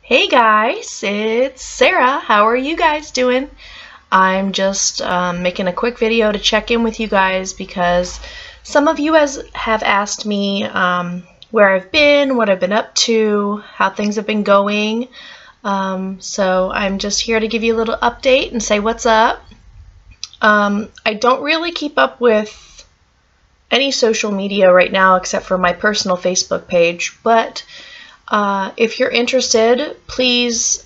Hey guys, it's Sarah. How are you guys doing? I'm just making a quick video to check in with you guys because some of you have asked me where I've been, what I've been up to, how things have been going. So I'm just here to give you a little update and say what's up. I don't really keep up with any social media right now except for my personal Facebook page, but if you're interested, please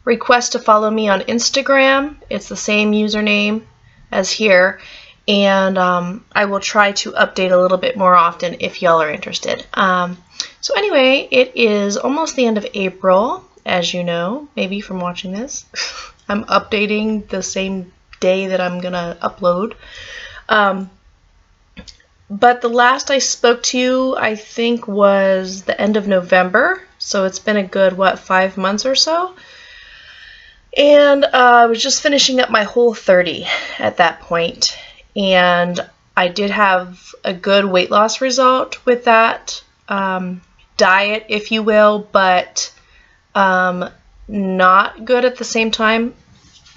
request to follow me on Instagram. It's the same username as here, and I will try to update a little bit more often if y'all are interested. So anyway, it is almost the end of April, as you know, maybe from watching this. I'm updating the same day that I'm gonna upload. But the last I spoke to you, I think, was the end of November. So it's been a good, 5 months or so? And I was just finishing up my Whole30 at that point. And I did have a good weight loss result with that diet, if you will, but not good at the same time.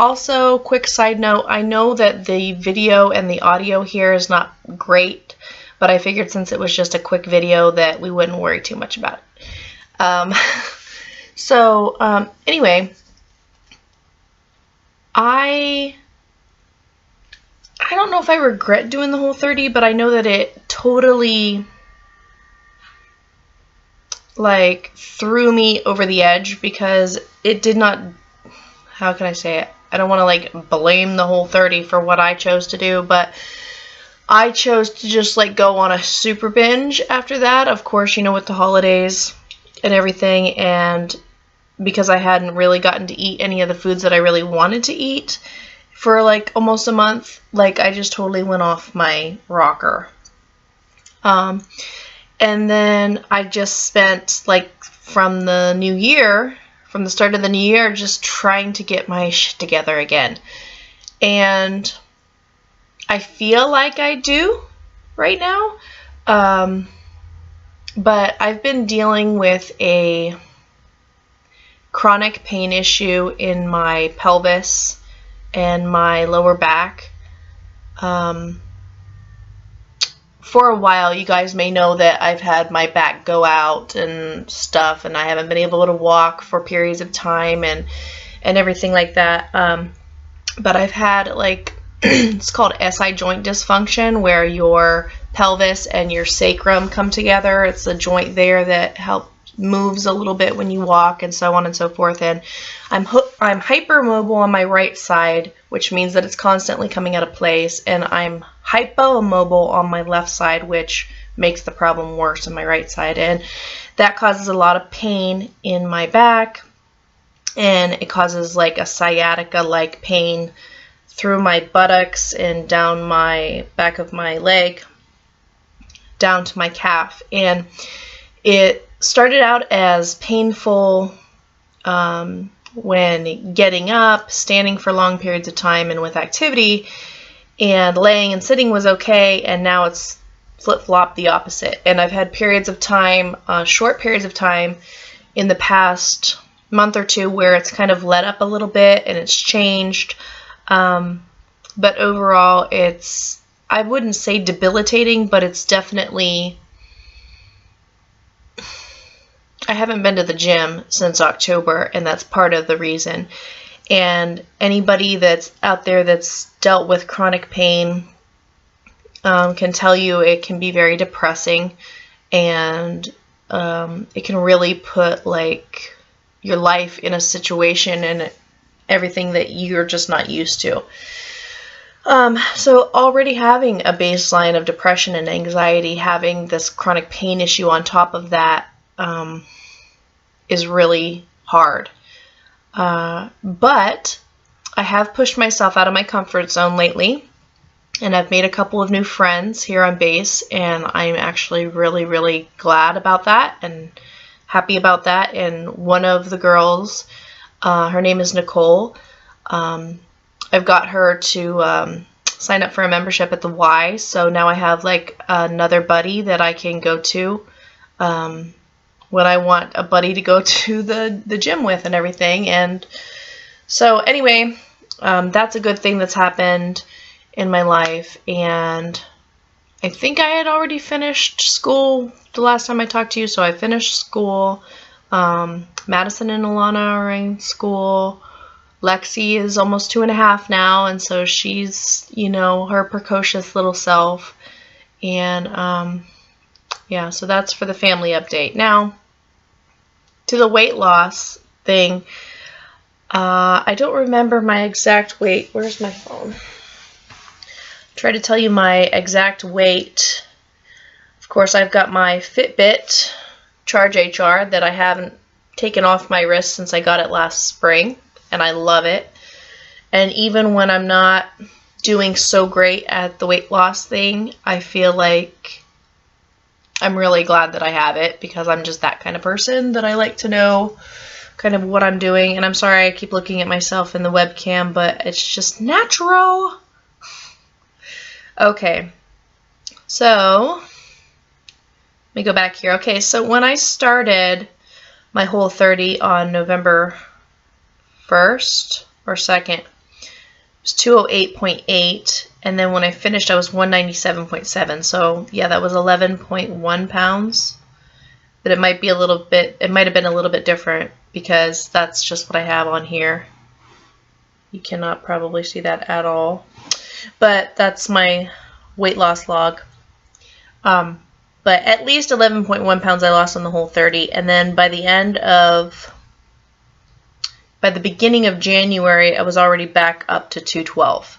Also, quick side note, I know that the video and the audio here is not great, but I figured since it was just a quick video that we wouldn't worry too much about it. Anyway, I don't know if I regret doing the Whole30, but I know that it totally threw me over the edge because it did not, how can I say it? I don't want to blame the Whole30 for what I chose to do, but I chose to just go on a super binge after that. Of course, you know, with the holidays and everything, and because I hadn't really gotten to eat any of the foods that I really wanted to eat for almost a month, I just totally went off my rocker. And then I just spent from the new year, from the start of the new year, just trying to get my shit together again. And I feel like I do right now. But I've been dealing with a chronic pain issue in my pelvis and my lower back. For a while, you guys may know that I've had my back go out and stuff, and I haven't been able to walk for periods of time and everything like that. But I've had it's called SI joint dysfunction, where your pelvis and your sacrum come together. It's the joint there that moves a little bit when you walk, and so on and so forth. And I'm hypermobile on my right side, which means that it's constantly coming out of place, and I'm hypomobile on my left side, which makes the problem worse on my right side. And that causes a lot of pain in my back, and it causes a sciatica pain through my buttocks and down my back of my leg down to my calf. And it started out as painful when getting up, standing for long periods of time and with activity, and laying and sitting was okay, and now it's flip-flop the opposite. And I've had periods of time, short periods of time in the past month or two where it's kind of let up a little bit and it's changed. But overall, it's, I wouldn't say debilitating, but it's definitely, I haven't been to the gym since October, and that's part of the reason. And anybody that's out there that's dealt with chronic pain can tell you it can be very depressing, and it can really put your life in a situation and everything that you're just not used to. So already having a baseline of depression and anxiety, having this chronic pain issue on top of that is really hard. But I have pushed myself out of my comfort zone lately, and I've made a couple of new friends here on base, and I'm actually really, really glad about that and happy about that. And one of the girls, her name is Nicole. I've got her to sign up for a membership at the Y, so now I have another buddy that I can go to when I want a buddy to go to the gym with and everything. And so anyway, that's a good thing that's happened in my life. And I think I had already finished school the last time I talked to you, so I finished school. Madison and Alana are in school. Lexi is almost 2.5 now, and so she's, you know, her precocious little self. And yeah, so that's for the family update. Now, to the weight loss thing, I don't remember my exact weight. Where's my phone? Try to tell you my exact weight. Of course, I've got my Fitbit Charge HR that I haven't taken off my wrist since I got it last spring, and I love it. And even when I'm not doing so great at the weight loss thing, I feel like I'm really glad that I have it, because I'm just that kind of person that I like to know kind of what I'm doing. And I'm sorry I keep looking at myself in the webcam, but it's just natural. Okay, so let me go back here. Okay, so when I started my Whole30 on November 1st or 2nd, it was 208.8, and then when I finished I was 197.7. So yeah, that was 11.1 pounds. But it might be a little bit, it might have been a little bit different, because that's just what I have on here. You cannot probably see that at all, but that's my weight loss log. But at least 11.1 pounds I lost on the Whole30, and then by the beginning of January, I was already back up to 212.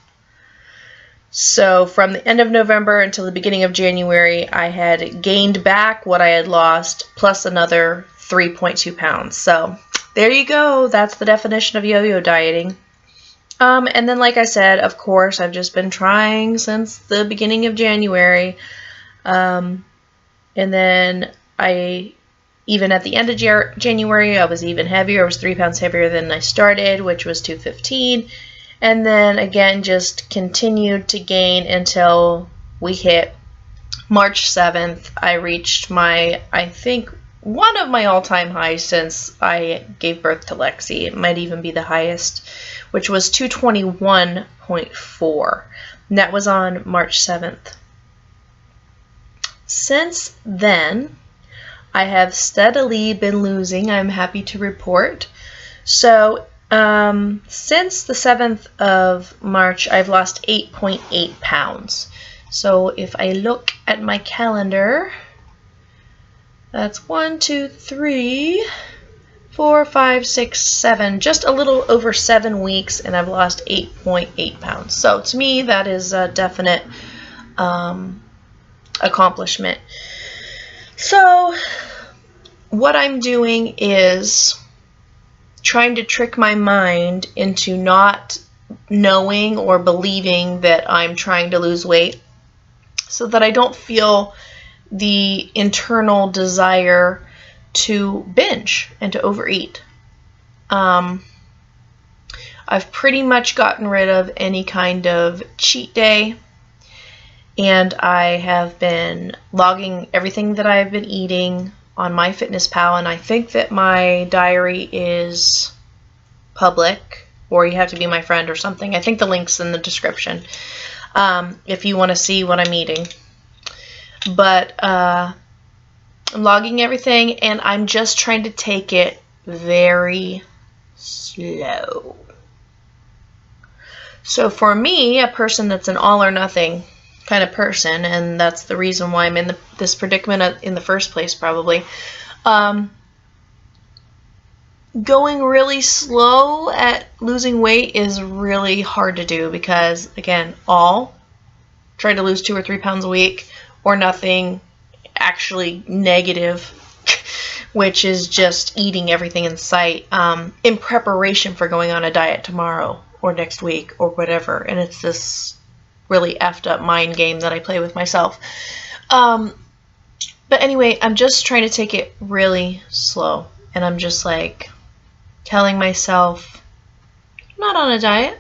So from the end of November until the beginning of January, I had gained back what I had lost, plus another 3.2 pounds. So there you go. That's the definition of yo-yo dieting. And then, like I said, of course, I've just been trying since the beginning of January. And then even at the end of January, I was even heavier. I was 3 pounds heavier than I started, which was 215. And then again, just continued to gain until we hit March 7th. I reached my, I think, one of my all-time highs since I gave birth to Lexi. It might even be the highest, which was 221.4. And that was on March 7th. Since then, I have steadily been losing, I'm happy to report. So, since the 7th of March, I've lost 8.8 pounds. So, if I look at my calendar, that's 1, 2, 3, 4, 5, 6, 7, just a little over 7 weeks, and I've lost 8.8 pounds. So, to me, that is a definite accomplishment. So, what I'm doing is trying to trick my mind into not knowing or believing that I'm trying to lose weight, so that I don't feel the internal desire to binge and to overeat. I've pretty much gotten rid of any kind of cheat day, and I have been logging everything that I've been eating on MyFitnessPal, and I think that my diary is public, or you have to be my friend or something. I think the link's in the description if you want to see what I'm eating. But I'm logging everything, and I'm just trying to take it very slow. So for me, a person that's an all or nothing kind of person, and that's the reason why I'm in this predicament in the first place, probably. Going really slow at losing weight is really hard to do, because again, try to lose 2 or 3 pounds a week, or nothing, actually negative, which is just eating everything in sight in preparation for going on a diet tomorrow or next week or whatever. And it's this really effed up mind game that I play with myself. But anyway, I'm just trying to take it really slow, and I'm just like telling myself, I'm not on a diet.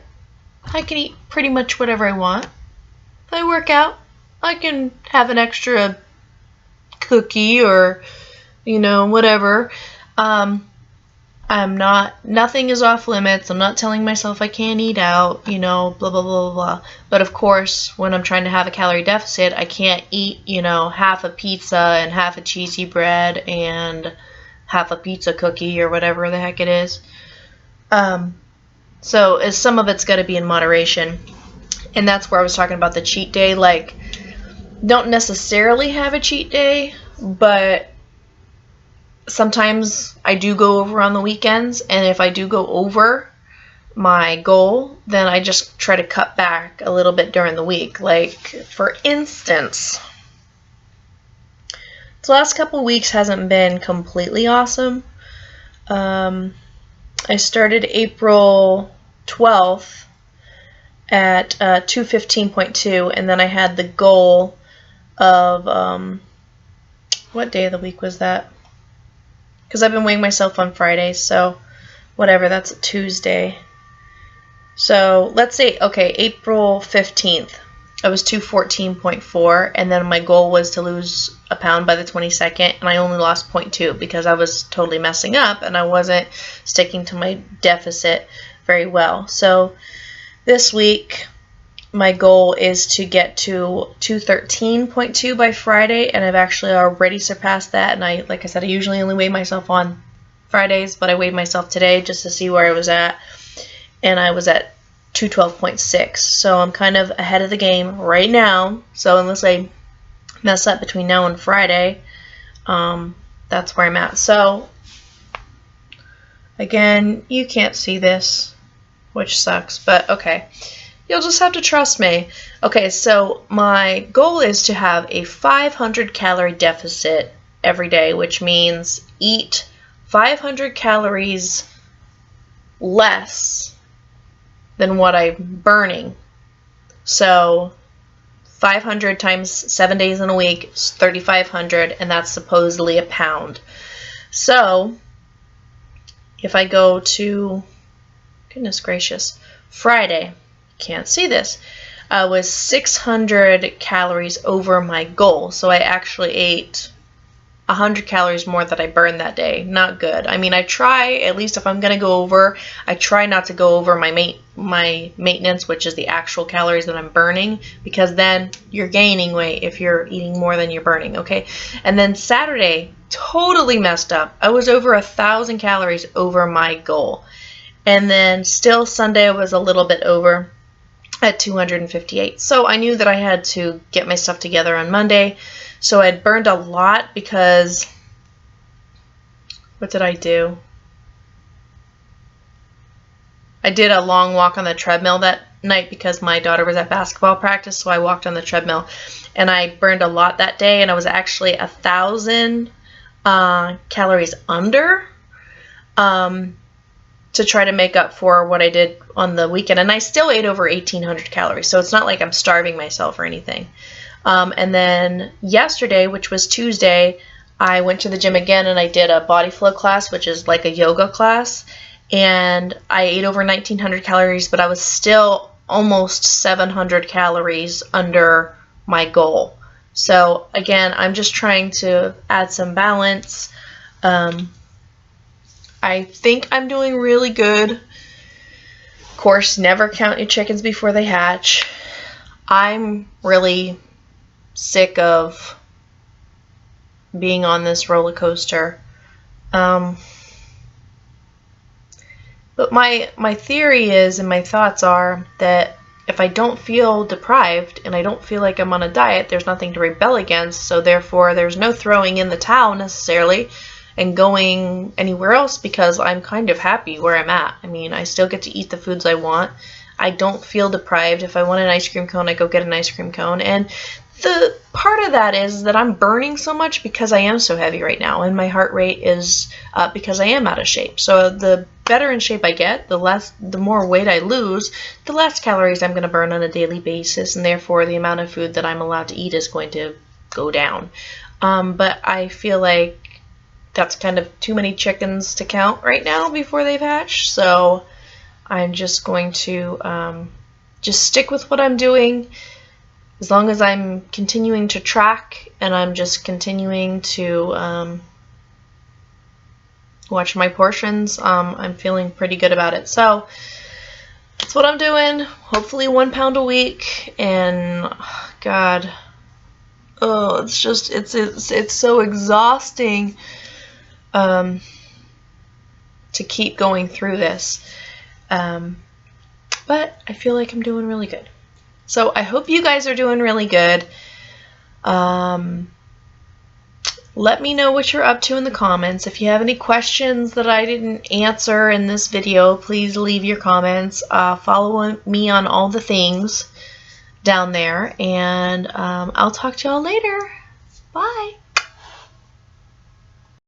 I can eat pretty much whatever I want. If I work out, I can have an extra cookie or, you know, whatever. Nothing is off limits. I'm not telling myself I can't eat out, you know, blah, blah, blah, blah, blah. But of course, when I'm trying to have a calorie deficit, I can't eat, you know, half a pizza and half a cheesy bread and half a pizza cookie or whatever the heck it is. So some of it's got to be in moderation. And that's where I was talking about the cheat day. Like, don't necessarily have a cheat day, but sometimes I do go over on the weekends, and if I do go over my goal, then I just try to cut back a little bit during the week. Like, for instance, the last couple weeks hasn't been completely awesome. I started April 12th at 215.2, and then I had the goal of, what day of the week was that? Because I've been weighing myself on Fridays, so whatever, that's a Tuesday. So let's say, okay, April 15th, I was 214.4, and then my goal was to lose a pound by the 22nd, and I only lost 0.2 because I was totally messing up, and I wasn't sticking to my deficit very well. So this week, my goal is to get to 213.2 by Friday, and I've actually already surpassed that. And like I said, I usually only weigh myself on Fridays, but I weighed myself today just to see where I was at, and I was at 212.6. So I'm kind of ahead of the game right now. So unless I mess up between now and Friday, that's where I'm at. So again, you can't see this, which sucks, but okay. You'll just have to trust me. Okay, so my goal is to have a 500 calorie deficit every day, which means eat 500 calories less than what I'm burning. So 500 times 7 days in a week is 3,500, and that's supposedly a pound. So if I go to, goodness gracious, Friday, can't see this, was 600 calories over my goal. So I actually ate 100 calories more that I burned that day. Not good. I mean, I try, at least if I'm going to go over, I try not to go over my maintenance, which is the actual calories that I'm burning, because then you're gaining weight if you're eating more than you're burning, okay? And then Saturday, totally messed up. I was over 1,000 calories over my goal. And then still Sunday I was a little bit over at 258. So I knew that I had to get my stuff together on Monday. So I'd burned a lot because, what did I do? I did a long walk on the treadmill that night because my daughter was at basketball practice, so I walked on the treadmill. And I burned a lot that day, and I was actually 1,000 calories under to try to make up for what I did on the weekend. And I still ate over 1,800 calories, so it's not like I'm starving myself or anything. And then yesterday, which was Tuesday, I went to the gym again and I did a body flow class, which is like a yoga class. And I ate over 1,900 calories, but I was still almost 700 calories under my goal. So again, I'm just trying to add some balance. I think I'm doing really good. Of course, never count your chickens before they hatch. I'm really sick of being on this roller coaster. But my theory is, and my thoughts are, that if I don't feel deprived and I don't feel like I'm on a diet, there's nothing to rebel against, so therefore there's no throwing in the towel necessarily and going anywhere else, because I'm kind of happy where I'm at. I mean, I still get to eat the foods I want. I don't feel deprived. If I want an ice cream cone, I go get an ice cream cone. And the part of that is that I'm burning so much because I am so heavy right now, and my heart rate is up because I am out of shape. So the better in shape I get, the more weight I lose, the less calories I'm going to burn on a daily basis, and therefore the amount of food that I'm allowed to eat is going to go down. But I feel like that's kind of too many chickens to count right now before they've hatched. So I'm just going to just stick with what I'm doing. As long as I'm continuing to track and I'm just continuing to watch my portions. I'm feeling pretty good about it. So that's what I'm doing. Hopefully 1 pound a week. And God, oh, it's just it's so exhausting to keep going through this. But I feel like I'm doing really good. So I hope you guys are doing really good. Let me know what you're up to in the comments. If you have any questions that I didn't answer in this video, please leave your comments. Follow me on all the things down there, and I'll talk to y'all later. Bye.